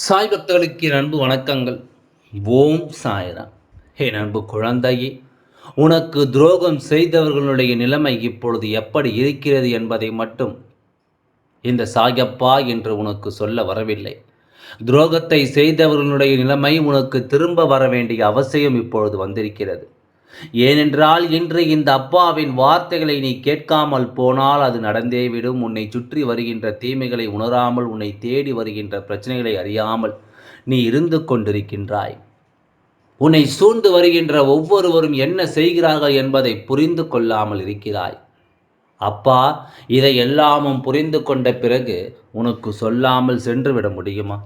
சாய் பக்தர்களுக்கு என் அன்பு வணக்கங்கள். ஓம் சாய்ராம். என் அன்பு குழந்தையே, உனக்கு துரோகம் செய்தவர்களுடைய நிலைமை இப்பொழுது எப்படி இருக்கிறது என்பதை மட்டும் இந்த சாயப்பா என்று உனக்கு சொல்ல வரவில்லை. துரோகத்தை செய்தவர்களுடைய நிலைமை உனக்கு திரும்ப வர வேண்டிய அவசியம் இப்பொழுது வந்திருக்கிறது. ஏனென்றால் இன்று இந்த அப்பாவின் வார்த்தைகளை நீ கேட்காமல் போனால் அது நடந்தேவிடும். உன்னை சுற்றி வருகின்ற தீமைகளை உணராமல், உன்னை தேடி வருகின்ற பிரச்சனைகளை அறியாமல் நீ இருந்து கொண்டிருக்கின்றாய். உன்னை சூழ்ந்து வருகின்ற ஒவ்வொருவரும் என்ன செய்கிறார்கள் என்பதை புரிந்து கொள்ளாமல் இருக்கிறாய். அப்பா இதை எல்லாமும் புரிந்து கொண்ட பிறகு உனக்கு சொல்லாமல் சென்று விட முடியுமா?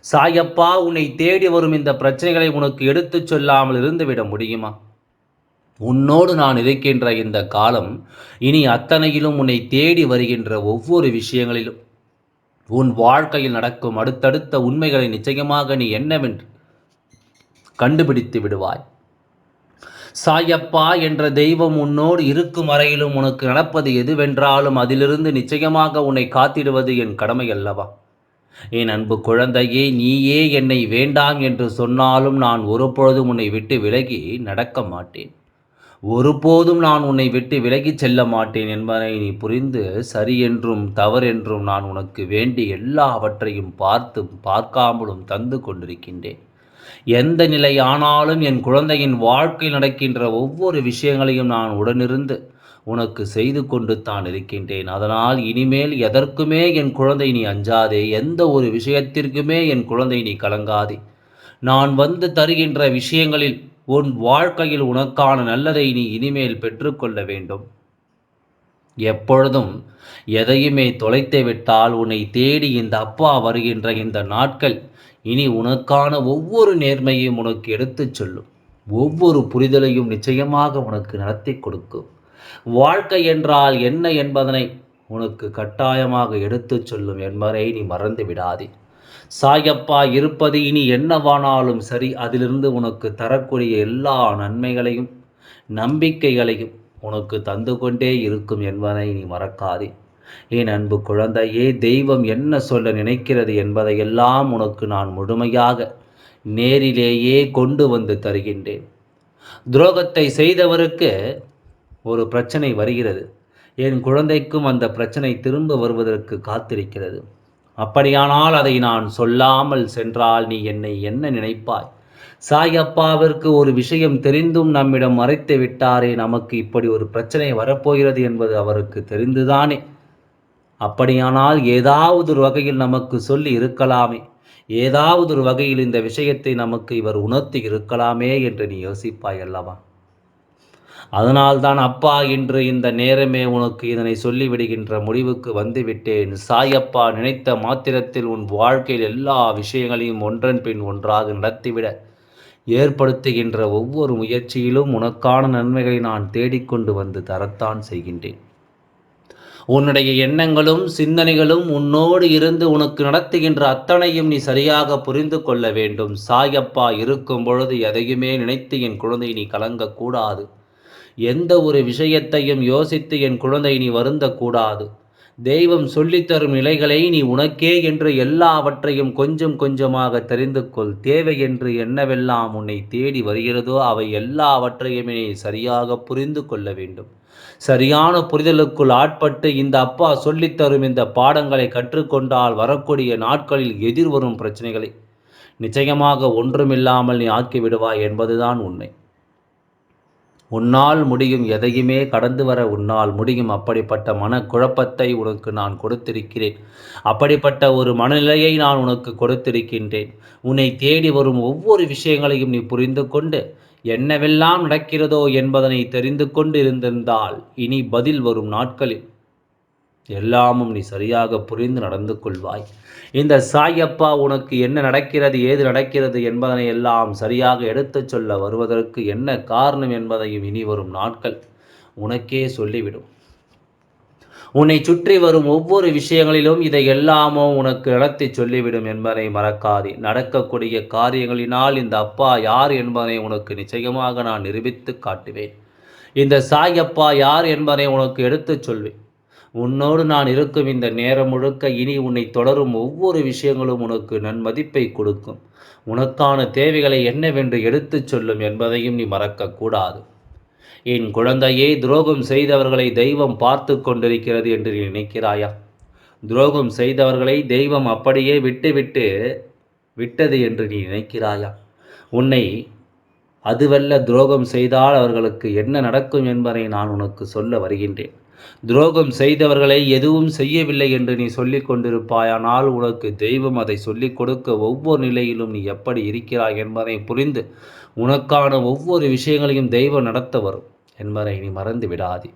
சாயப்பா உன்னை தேடி வரும் இந்த பிரச்சனைகளை உனக்கு எடுத்துச் சொல்லாமல் இருந்துவிட முடியுமா? உன்னோடு நான் இருக்கின்ற இந்த காலம் இனி அத்தனையிலும் உன்னை தேடி வருகின்ற ஒவ்வொரு விஷயங்களிலும் உன் வாழ்க்கையில் நடக்கும் அடுத்தடுத்த உண்மைகளை நிச்சயமாக நீ என்னவென்று கண்டுபிடித்து விடுவாய். சாயப்பா என்ற தெய்வம் உன்னோடு இருக்கும் வரையிலும் உனக்கு நடப்பது எதுவென்றாலும் அதிலிருந்து நிச்சயமாக உன்னை காத்திடுவது என் கடமை அல்லவா? என் அன்பு குழந்தையே, நீயே என்னை வேண்டாம் என்று சொன்னாலும் நான் ஒருபொழுதும் உன்னை விட்டு விலகி நடக்க மாட்டேன். ஒருபோதும் நான் உன்னை விட்டு விலகிச் செல்ல மாட்டேன் என்பதை நீ புரிந்து, சரி என்றும் தவறென்றும் நான் உனக்கு வேண்டி எல்லாவற்றையும் பார்க்காமலும் தந்து கொண்டிருக்கின்றேன். எந்த நிலை ஆனாலும் என் குழந்தையின் வாழ்க்கையில் நடக்கின்ற ஒவ்வொரு விஷயங்களையும் நான் உடனிருந்து உனக்கு செய்து கொண்டு தான் இருக்கின்றேன். அதனால் இனிமேல் எதற்குமே என் குழந்தை நீ அஞ்சாதே. எந்த ஒரு விஷயத்திற்குமே என் குழந்தை நீ கலங்காதே. நான் வந்து தருகின்ற விஷயங்களில் உன் வாழ்க்கையில் உனக்கான நல்லதை நீ இனிமேல் பெற்றுக்கொள்ள வேண்டும். எப்பொழுதும் எதையுமே தொலைத்து விட்டால் உன்னை தேடி இந்த அப்பா வருகின்ற இந்த நாட்கள் இனி உனக்கான ஒவ்வொரு நேர்மையும் உனக்கு எடுத்துச் சொல்லும். ஒவ்வொரு புரிதலையும் நிச்சயமாக உனக்கு நடத்தி கொடுக்கும். வாழ்க்கை என்றால் என்ன என்பதனை உனக்கு கட்டாயமாக எடுத்துச் சொல்லும் என்பதை நீ மறந்து விடாதே. சாயப்பா இருப்பது இனி என்னவானாலும் சரி, அதிலிருந்து உனக்கு தரக்கூடிய எல்லா நன்மைகளையும் நம்பிக்கைகளையும் உனக்கு தந்து கொண்டே இருக்கும் என்பதை நீ மறக்காதே. என் அன்பு குழந்தையே, தெய்வம் என்ன சொல்ல நினைக்கிறது என்பதையெல்லாம் உனக்கு நான் முழுமையாக நேரிலேயே கொண்டு வந்து தருகின்றேன். துரோகத்தை செய்தவருக்கு ஒரு பிரச்சனை வருகிறது. என் குழந்தைக்கும் அந்த பிரச்சனை திரும்ப வருவதற்கு காத்திருக்கிறது. அப்படியானால் அதை நான் சொல்லாமல் சென்றால் நீ என்னை என்ன நினைப்பாய்? சாயப்பாவிற்கு ஒரு விஷயம் தெரிந்தும் நம்மிடம் மறைத்து விட்டாரே, நமக்கு இப்படி ஒரு பிரச்சனை வரப்போகிறது என்பது அவருக்கு தெரிந்துதானே? அப்படியானால் ஏதாவது ஒரு வகையில் நமக்கு சொல்லி இருக்கலாமே, ஏதாவது ஒரு வகையில் இந்த விஷயத்தை நமக்கு இவர் உணர்த்தி இருக்கலாமே என்று நீ யோசிப்பாய் அல்லவா? அதனால்தான் அப்பா இன்று இந்த நேரமே உனக்கு இதனை சொல்லிவிடுகின்ற முடிவுக்கு வந்துவிட்டேன். சாயப்பா நினைத்த மாத்திரத்தில் உன் வாழ்க்கையில் எல்லா விஷயங்களையும் ஒன்றன் பின் ஒன்றாக நடத்திவிட ஏற்படுத்துகின்ற ஒவ்வொரு முயற்சியிலும் உனக்கான நன்மைகளை நான் தேடிக்கொண்டு வந்து தரத்தான் செய்கின்றேன். உன்னுடைய எண்ணங்களும் சிந்தனைகளும் உன்னோடு இருந்து உனக்கு நடத்துகின்ற அத்தனையும் நீ சரியாக புரிந்து கொள்ள வேண்டும். சாயப்பா இருக்கும் பொழுது எதையுமே நினைத்து என் குழந்தை நீ கலங்கக்கூடாது. எந்த ஒரு விஷயத்தையும் யோசித்து என் குழந்தை நீ வருந்தக்கூடாது. தெய்வம் சொல்லித்தரும் நிலைகளை நீ உனக்கே என்று எல்லாவற்றையும் கொஞ்சம் கொஞ்சமாக தெரிந்து கொள். தேவை என்று என்னவெல்லாம் உன்னை தேடி வருகிறதோ அவை எல்லாவற்றையுமே சரியாக புரிந்து கொள்ள வேண்டும். சரியான புரிதலுக்குள் ஆட்பட்டு இந்த அப்பா சொல்லித்தரும் இந்த பாடங்களை கற்றுக்கொண்டால் வரக்கூடிய நாட்களில் எதிர்வரும் பிரச்சனைகளை நிச்சயமாக ஒன்றுமில்லாமல் நீ ஆக்கிவிடுவாய் என்பதுதான் உண்மை. உன்னால் முடியும், எதையுமே கடந்து வர உன்னால் முடியும். அப்படிப்பட்ட மனக்குழப்பத்தை உனக்கு நான் கொடுத்திருக்கிறேன். அப்படிப்பட்ட ஒரு மனநிலையை நான் உனக்கு கொடுத்திருக்கின்றேன். உன்னை தேடி வரும் ஒவ்வொரு விஷயங்களையும் நீ புரிந்து கொண்டு என்னவெல்லாம் நடக்கிறதோ என்பதனை தெரிந்து கொண்டு இருந்திருந்தால் இனி பதில் வரும் நாட்களில் எல்லாமும் நீ சரியாக புரிந்து நடந்து கொள்வாய். இந்த சாயப்பா உனக்கு என்ன நடக்கிறது, ஏது நடக்கிறது என்பதனை எல்லாம் சரியாக எடுத்துச் சொல்ல வருவதற்கு என்ன காரணம் என்பதையும் இனி வரும் நாட்கள் உனக்கே சொல்லிவிடும். உன்னை சுற்றி வரும் ஒவ்வொரு விஷயங்களிலும் இதை எல்லாமோ உனக்கு நடத்தி சொல்லிவிடும் என்பதை மறக்காதே. நடக்கக்கூடிய காரியங்களினால் இந்த அப்பா யார் என்பதை உனக்கு நிச்சயமாக நான் நிரூபித்து காட்டுவேன். இந்த சாயப்பா யார் என்பதை உனக்கு எடுத்துச் சொல்வேன். உன்னோடு நான் இருக்கும் இந்த நேரம் முழுக்க இனி உன்னை தொடரும் ஒவ்வொரு விஷயங்களும் உனக்கு நன்மதிப்பை கொடுக்கும். உனக்கான தேவைகளை என்னவென்று எடுத்துச் சொல்லும் என்பதையும் நீ மறக்கக்கூடாது. என் குழந்தையே, துரோகம் செய்தவர்களை தெய்வம் பார்த்து கொண்டிருக்கிறது என்று நீ நினைக்கிறாயா? துரோகம் செய்தவர்களை தெய்வம் அப்படியே விட்டது என்று நீ நினைக்கிறாயா? உன்னை அதுவல்ல, துரோகம் செய்தால் அவர்களுக்கு என்ன நடக்கும் என்பதை நான் உனக்கு சொல்ல வருகின்றேன். துரோகம் செய்தவர்களை எதுவும் செய்யவில்லை என்று நீ சொல்லிக் கொண்டிருப்பாயானால் உனக்கு தெய்வம் அதை சொல்லிக் கொடுக்க ஒவ்வொரு நிலையிலும் நீ எப்படி இருக்கிறாய் என்பதை புரிந்து உனக்கான ஒவ்வொரு விஷயங்களையும் தெய்வம் நடத்த வரும் என்பதை நீ மறந்து விடாதே.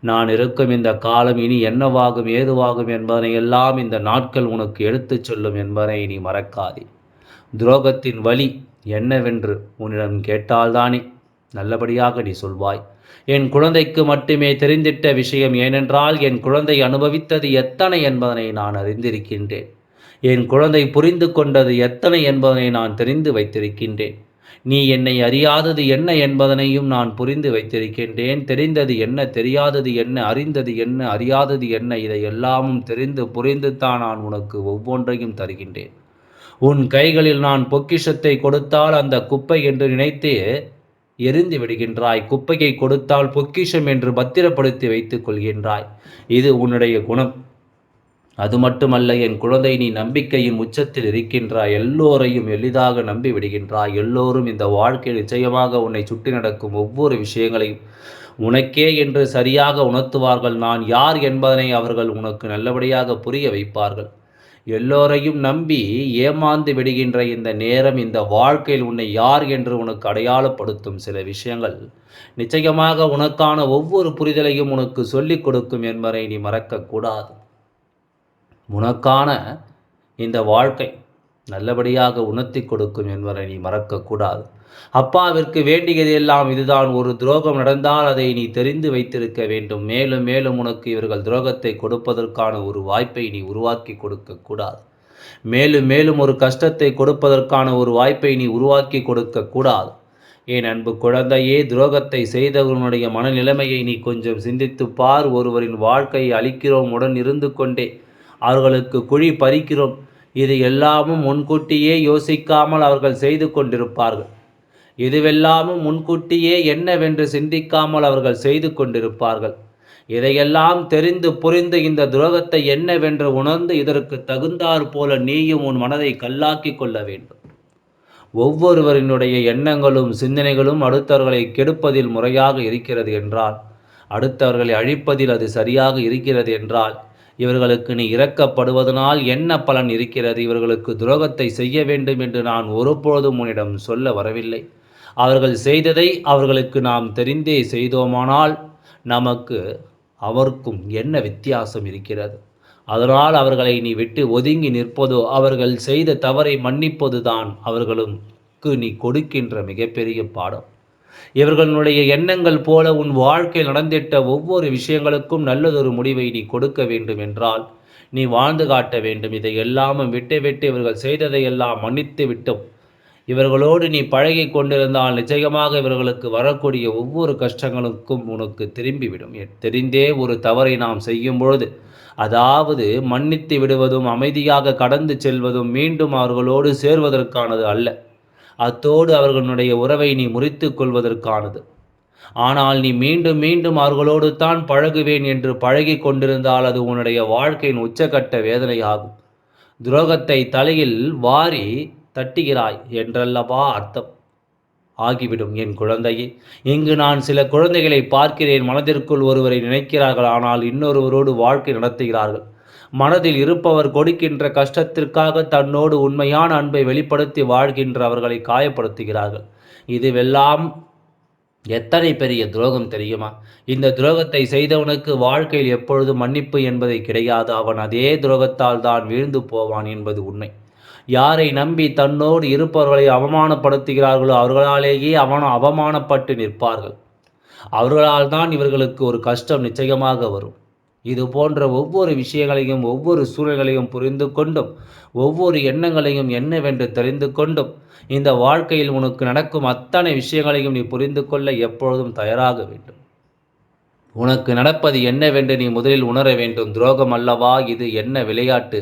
நான் இருக்கும் இந்த காலம் இனி என்னவாகும் ஏதுவாகும் என்பதை எல்லாம் இந்த நாட்கள் உனக்கு எடுத்துச் சொல்லும் என்பதை நீ மறக்காதே. துரோகத்தின் வழி என்னவென்று உன்னிடம் கேட்டால்தானே நல்லபடியாக நீ சொல்வாய். என் குழந்தைக்கு மட்டுமே தெரிந்திட்ட விஷயம், ஏனென்றால் என் குழந்தை அனுபவித்தது எத்தனை என்பதனை நான் அறிந்திருக்கின்றேன். என் குழந்தை புரிந்து கொண்டது எத்தனை என்பதனை நான் தெரிந்து வைத்திருக்கின்றேன். நீ என்னை அறியாதது என்ன என்பதனையும் நான் புரிந்து வைத்திருக்கின்றேன். தெரிந்தது என்ன, தெரியாதது என்ன, அறிந்தது என்ன, அறியாதது என்ன, இதை எல்லாமும் தெரிந்து புரிந்துத்தான் நான் உனக்கு ஒவ்வொன்றையும் தருகின்றேன். உன் கைகளில் நான் பொக்கிஷத்தை கொடுத்தால் அந்த குப்பை என்று நினைத்து எரிந்து விடுகின்றாய். குப்பையை கொடுத்தால் பொக்கிஷம் என்று பத்திரப்படுத்தி வைத்துக் கொள்கின்றாய். இது உன்னுடைய குணம். அது மட்டுமல்ல என் குழந்தை, நீ நம்பிக்கையின் உச்சத்தில் இருக்கின்றாய். எல்லோரையும் எளிதாக நம்பி விடுகின்றாய். எல்லோரும் இந்த வாழ்க்கையில் நிச்சயமாக உன்னை சுற்றி நடக்கும் ஒவ்வொரு விஷயங்களையும் உனக்கே என்று சரியாக உணர்த்துவார்கள். நான் யார் என்பதனை அவர்கள் உனக்கு நல்லபடியாக புரிய வைப்பார்கள். எல்லோரையும் நம்பி ஏமாந்து விடுகின்ற இந்த நேரம், இந்த வாழ்க்கையில் உன்னை யார் என்று உனக்கு அடையாளப்படுத்தும் சில விஷயங்கள் நிச்சயமாக உனக்கான ஒவ்வொரு புரிதலையும் உனக்கு சொல்லிக் கொடுக்கும் என்பதை நீ மறக்கக்கூடாது. உனக்கான இந்த வாழ்க்கை நல்லபடியாக உணர்த்தி கொடுக்கும் என்பதை நீ மறக்கக்கூடாது. அப்பாவிற்கு வேண்டியது எல்லாம் இதுதான். ஒரு துரோகம் நடந்தால் அதை நீ தெரிந்து வைத்திருக்க வேண்டும். மேலும் மேலும் உனக்கு இவர்கள் துரோகத்தை கொடுப்பதற்கான ஒரு வாய்ப்பை நீ உருவாக்கி கொடுக்கக்கூடாது. மேலும் மேலும் ஒரு கஷ்டத்தை கொடுப்பதற்கான ஒரு வாய்ப்பை நீ உருவாக்கி கொடுக்கக்கூடாது. என் அன்பு குழந்தையே, துரோகத்தை செய்தவர்களுடைய மனநிலைமையை நீ கொஞ்சம் சிந்தித்து பார். ஒருவரின் வாழ்க்கையை அளிக்கிறோம், உடன் இருந்து கொண்டே அவர்களுக்கு குழி பறிக்கிறோம். இது எல்லாமும் முன்கூட்டியே யோசிக்காமல் அவர்கள் செய்து கொண்டிருப்பார்கள். இதுவெல்லாமும் முன்கூட்டியே என்னவென்று சிந்திக்காமல் அவர்கள் செய்து கொண்டிருப்பார்கள். இதையெல்லாம் தெரிந்து புரிந்து இந்த துரோகத்தை என்னவென்று உணர்ந்து இதற்கு தகுந்தாற் போல நீயும் உன் மனதை கல்லாக்கி கொள்ள வேண்டும். ஒவ்வொருவரினுடைய எண்ணங்களும் சிந்தனைகளும் அடுத்தவர்களை கெடுப்பதில் முறையாக இருக்கிறது என்றால், அடுத்தவர்களை அழிப்பதில் அது சரியாக இருக்கிறது என்றால், இவர்களுக்கு நீ இரக்கப்படுவதனால் என்ன பலன் இருக்கிறது? இவர்களுக்கு துரோகத்தை செய்ய வேண்டும் என்று நான் ஒருபொழுதும் உன்னிடம் சொல்ல வரவில்லை. அவர்கள் செய்ததை அவர்களுக்கு நாம் தெரிந்தே செய்தோமானால் நமக்கு அவருக்கும் என்ன வித்தியாசம் இருக்கிறது? அதனால் அவர்களை நீ விட்டு ஒதுங்கி நிற்பதோ, அவர்கள் செய்த தவறை மன்னிப்பதுதான் அவர்களுக்கு நீ கொடுக்கின்ற மிகப்பெரிய பாடம். இவர்களுடைய எண்ணங்கள் போல உன் வாழ்க்கையில் நடந்திட்ட ஒவ்வொரு விஷயங்களுக்கும் நல்லதொரு முடிவை நீ கொடுக்க வேண்டும் என்றால் நீ வாழ்ந்து காட்ட வேண்டும். இதை எல்லாமும் விட்டு இவர்கள் செய்ததையெல்லாம் மன்னித்து விட்டோம். இவர்களோடு நீ பழகி கொண்டிருந்தால் நிச்சயமாக இவர்களுக்கு வரக்கூடிய ஒவ்வொரு கஷ்டங்களுக்கும் உனக்கு திரும்பிவிடும். தெரிந்தே ஒரு தவறை நாம் செய்யும் பொழுது, அதாவது மன்னித்து விடுவதும் அமைதியாக கடந்து செல்வதும் மீண்டும் அவர்களோடு சேர்வதற்கானது அல்ல. அத்தோடு அவர்களுடைய உறவை நீ முறித்து கொள்வதற்கானது. ஆனால் நீ மீண்டும் மீண்டும் அவர்களோடு தான் பழகுவேன் என்று பழகி கொண்டிருந்தால் அது உன்னுடைய வாழ்க்கையின் உச்சகட்ட வேதனையாகும். துரோகத்தை தலையில் வாரி தட்டுகிறாய் என்றல்லவா அர்த்தம் ஆகிவிடும் என் குழந்தையே. இங்கு நான் சில குழந்தைகளை பார்க்கிறேன். மனதிற்குள் ஒருவரை நினைக்கிறார்கள், ஆனால் இன்னொருவரோடு வாழ்க்கை நடத்துகிறார்கள். மனதில் இருப்பவர் கொடுக்கின்ற கஷ்டத்திற்காக தன்னோடு உண்மையான அன்பை வெளிப்படுத்தி வாழ்கின்ற அவர்களை காயப்படுத்துகிறார்கள். இதுவெல்லாம் எத்தனை பெரிய துரோகம் தெரியுமா? இந்த துரோகத்தை செய்தவனுக்கு வாழ்க்கையில் எப்பொழுதும் மன்னிப்பு என்பதை கிடையாது. அவன் அதே துரோகத்தால் தான் வீழ்ந்து போவான் என்பது உண்மை. யாரை நம்பி தன்னோடு இருப்பவர்களை அவமானப்படுத்துகிறார்களோ அவர்களாலேயே அவமானப்பட்டு நிற்பார்கள். அவர்களால் தான் இவர்களுக்கு ஒரு கஷ்டம் நிச்சயமாக வரும். இது போன்ற ஒவ்வொரு விஷயங்களையும் ஒவ்வொரு சூழல்களையும் புரிந்து கொண்டும் ஒவ்வொரு எண்ணங்களையும் என்னவென்று தெரிந்து கொண்டும் இந்த வாழ்க்கையில் உனக்கு நடக்கும் அத்தனை விஷயங்களையும் நீ புரிந்து கொள்ள எப்பொழுதும் தயாராக வேண்டும். உனக்கு நடப்பது என்னவென்று நீ முதலில் உணர வேண்டும். துரோகம் அல்லவா இது? என்ன விளையாட்டு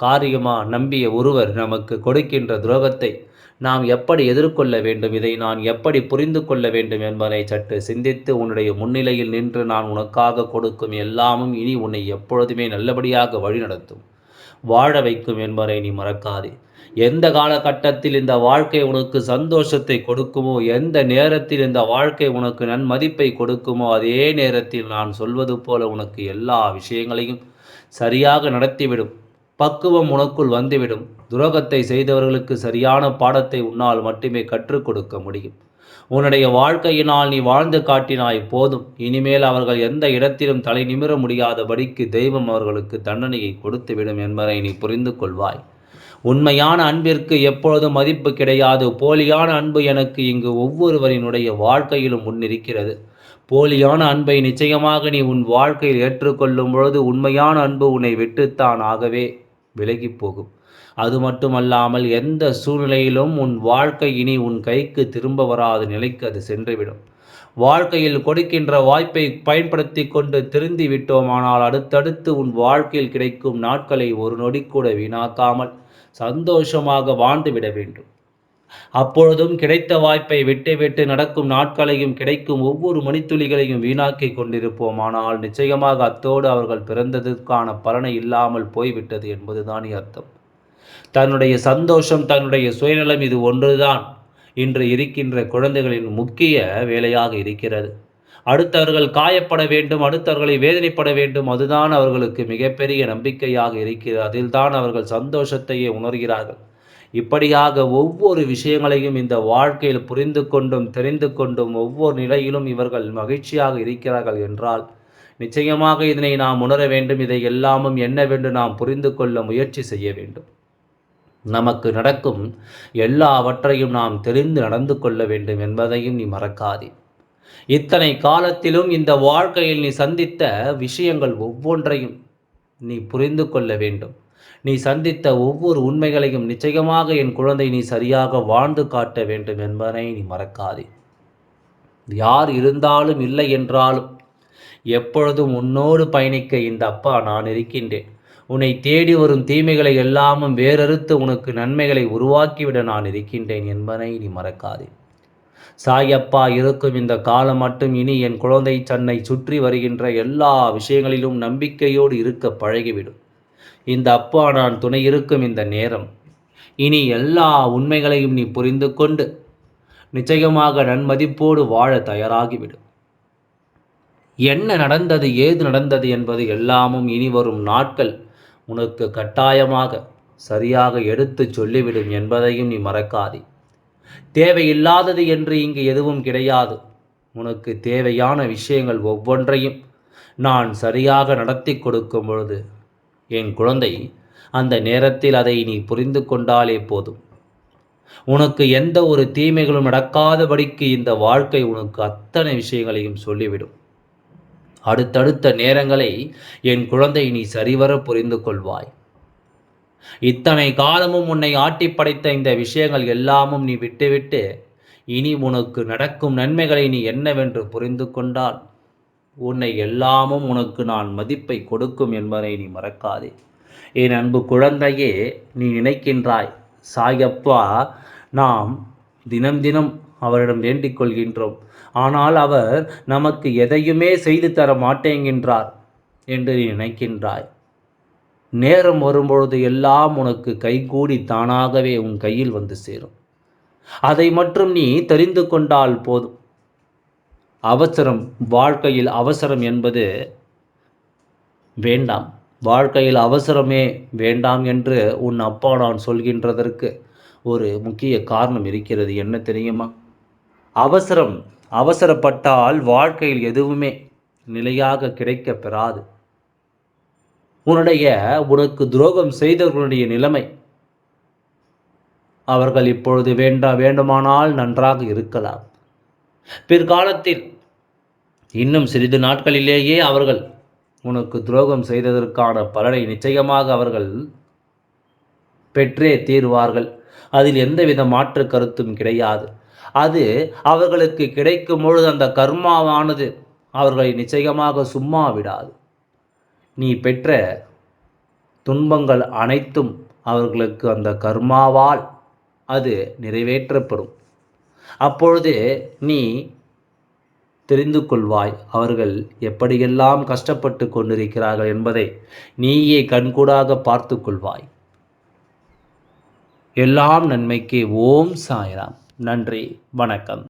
காரியமா? நம்பிய ஒருவர் நமக்கு கொடுக்கின்ற துரோகத்தை நாம் எப்படி எதிர்கொள்ள வேண்டும்? இதை நான் எப்படி புரிந்து கொள்ள வேண்டும் என்பதை சற்று சிந்தித்து உன்னுடைய முன்னிலையில் நின்று நான் உனக்காக கொடுக்கும் எல்லாமும் இனி உன்னை எப்பொழுதுமே நல்லபடியாக வழிநடத்தும், வாழ வைக்கும் என்பதை நீ மறக்காதே. எந்த காலகட்டத்தில் இந்த வாழ்க்கை உனக்கு சந்தோஷத்தை கொடுக்குமோ, எந்த நேரத்தில் இந்த வாழ்க்கை உனக்கு நன்மதிப்பை கொடுக்குமோ, அதே நேரத்தில் நான் சொல்வது போல உனக்கு எல்லா விஷயங்களையும் சரியாக நடத்திவிடும். பக்குவம் உனக்குள் வந்துவிடும். துரோகத்தை செய்தவர்களுக்கு சரியான பாடத்தை உன்னால் மட்டுமே கற்றுக் கொடுக்க முடியும். உன்னுடைய வாழ்க்கையினால் நீ வாழ்ந்து காட்டினாய் போதும். இனிமேல் அவர்கள் எந்த இடத்திலும் தலை நிமிர முடியாதபடிக்கு தெய்வம் அவர்களுக்கு தண்டனையை கொடுத்துவிடும் என்பதை நீ புரிந்து கொள்வாய். உண்மையான அன்பிற்கு எப்பொழுதும் மதிப்பு கிடையாது. போலியான அன்பு எனக்கு இங்கு ஒவ்வொருவரினுடைய வாழ்க்கையிலும் முன்னிருக்கிறது. போலியான அன்பை நிச்சயமாக நீ உன் வாழ்க்கையில் ஏற்றுக்கொள்ளும் பொழுது உண்மையான அன்பு உன்னை விட்டுத்தான் ஆகவே விலகி போகும். அது மட்டுமல்லாமல் எந்த சூழ்நிலையிலும் உன் வாழ்க்கை இனி உன் கைக்கு திரும்ப வராத நிலைக்கு அது சென்றுவிடும். வாழ்க்கையில் கொடுக்கின்ற வாய்ப்பை பயன்படுத்தி கொண்டு திருந்தி விட்டோமானால் அடுத்தடுத்து உன் வாழ்க்கையில் கிடைக்கும் நாட்களை ஒரு நொடி கூட வீணாக்காமல் சந்தோஷமாக வாழ்ந்துவிட வேண்டும். அப்பொழுதும் கிடைத்த வாய்ப்பை விட்டு நடக்கும் நாட்களையும் கிடைக்கும் ஒவ்வொரு மணித்துளிகளையும் வீணாக்கி கொண்டிருப்போமானால் நிச்சயமாக அத்தோடு அவர்கள் பிறந்ததற்கான பலனை இல்லாமல் போய்விட்டது என்பதுதான் அர்த்தம். தன்னுடைய சந்தோஷம், தன்னுடைய சுயநலம் இது ஒன்றுதான் இன்று இருக்கின்ற குழந்தைகளின் முக்கிய வேலையாக இருக்கிறது. அடுத்தவர்கள் காயப்பட வேண்டும், அடுத்தவர்களை வேதனைப்பட வேண்டும், அதுதான் அவர்களுக்கு மிகப்பெரிய நம்பிக்கையாக இருக்கிறது. அதில்தான் அவர்கள் சந்தோஷத்தையே உணர்கிறார்கள். இப்படியாக ஒவ்வொரு விஷயங்களையும் இந்த வாழ்க்கையில் புரிந்து கொண்டும் தெரிந்து கொண்டும் ஒவ்வொரு நிலையிலும் இவர்கள் மகிழ்ச்சியாக இருக்கிறார்கள் என்றால் நிச்சயமாக இதனை நாம் உணர வேண்டும். இதை எல்லாமும் என்னவென்று நாம் புரிந்து கொள்ள முயற்சி செய்ய வேண்டும். நமக்கு நடக்கும் எல்லாவற்றையும் நாம் தெரிந்து நடந்து கொள்ள வேண்டும் என்பதையும் நீ மறக்காதே. இத்தனை காலத்திலும் இந்த வாழ்க்கையில் நீ சந்தித்த விஷயங்கள் ஒவ்வொன்றையும் நீ புரிந்து கொள்ள வேண்டும். நீ சந்தித்த ஒவ்வொரு உண்மைகளையும் நிச்சயமாக என் குழந்தை நீ சரியாக வாழ்ந்து காட்ட வேண்டும் என்பதை நீ மறக்காதே. யார் இருந்தாலும் இல்லை என்றாலும் எப்பொழுதும் உன்னோடு பயணிக்க இந்த அப்பா நான் இருக்கின்றேன். உன்னை தேடி வரும் தீமைகளை எல்லாமும் வேறறுத்து உனக்கு நன்மைகளை உருவாக்கிவிட நான் இருக்கின்றேன் என்பதை நீ மறக்காதே. சாயப்பா இருக்கும் இந்த காலம் மட்டும் இனி என் குழந்தை தன்னை சுற்றி வருகின்ற எல்லா விஷயங்களிலும் நம்பிக்கையோடு இருக்க பழகிவிடும். இந்த அப்பா நான் துணை இருக்கும் இந்த நேரம் இனி எல்லா உண்மைகளையும் நீ புரிந்து கொண்டு நிச்சயமாக நன்மதிப்போடு வாழ தயாராகிவிடும். என்ன நடந்தது, ஏது நடந்தது என்பது எல்லாமும் இனி வரும் நாட்கள் உனக்கு கட்டாயமாக சரியாக எடுத்து சொல்லிவிடும் என்பதையும் நீ மறக்காதே. தேவையில்லாதது என்று இங்கு எதுவும் கிடையாது. உனக்கு தேவையான விஷயங்கள் ஒவ்வொன்றையும் நான் சரியாக நடத்தி கொடுக்கும் பொழுது என் குழந்தை அந்த நேரத்தில் அதை நீ புரிந்து கொண்டாலே போதும். உனக்கு எந்த ஒரு தீமைகளும் நடக்காதபடிக்கு இந்த வாழ்க்கை உனக்கு அத்தனை விஷயங்களையும் சொல்லிவிடும். அடுத்தடுத்த நேரங்களை என் குழந்தை நீ சரிவர புரிந்து கொள்வாய். இத்தனை காலமும் உன்னை ஆட்டி படைத்த இந்த விஷயங்கள் எல்லாமும் நீ விட்டுவிட்டு இனி உனக்கு நடக்கும் நன்மைகளை நீ என்னவென்று புரிந்து கொண்டால் உன்னை எல்லாமும் உனக்கு நான் மதிப்பை கொடுக்கும் என்பதை நீ மறக்காதே. என் அன்பு குழந்தையே, நீ நினைக்கின்றாய் சாயப்பா நாம் தினம் தினம் அவரிடம் வேண்டிக் கொள்கின்றோம், ஆனால் அவர் நமக்கு எதையுமே செய்து தர மாட்டேங்கின்றார் என்று நீ நினைக்கின்றாய். நேரம் வரும்பொழுது எல்லாம் உனக்கு கைகூடி தானாகவே உன் கையில் வந்து சேரும். அதை மட்டும் நீ தெரிந்து கொண்டால் போதும். அவசரம், வாழ்க்கையில் அவசரம் என்பது வேண்டாம். வாழ்க்கையில் அவசரமே வேண்டாம் என்று உன் அப்பா நான் சொல்கின்றதற்கு ஒரு முக்கிய காரணம் இருக்கிறது. என்ன தெரியுமா? அவசரப்பட்டால் வாழ்க்கையில் எதுவுமே நிலையாக கிடைக்க பெறாது. உனக்கு துரோகம் செய்தவர்களுடைய நிலைமை அவர்கள் இப்பொழுது வேண்டுமானால் நன்றாக இருக்கலாம். பிற்காலத்தில் இன்னும் சிறிது நாட்களிலேயே அவர்கள் உனக்கு துரோகம் செய்ததற்கான பலனை நிச்சயமாக அவர்கள் பெற்றே தீர்வார்கள். அதில் எந்தவித மாற்று கருத்தும் கிடையாது. அது அவர்களுக்கு கிடைக்கும் பொழுது அந்த கர்மாவானது அவர்களை நிச்சயமாக சும்மா விடாது. நீ பெற்ற துன்பங்கள் அனைத்தும் அவர்களுக்கு அந்த கர்மாவால் அது நிறைவேற்றப்படும். அப்பொழுது நீ தெரிந்து கொள்வாய் அவர்கள் எப்படியெல்லாம் கஷ்டப்பட்டு கொண்டிருக்கிறார்கள் என்பதை நீயே கண்கூடாக பார்த்து கொள்வாய். எல்லாம் நன்மைக்கு. ஓம் சாய்ராம். நன்றி, வணக்கம்.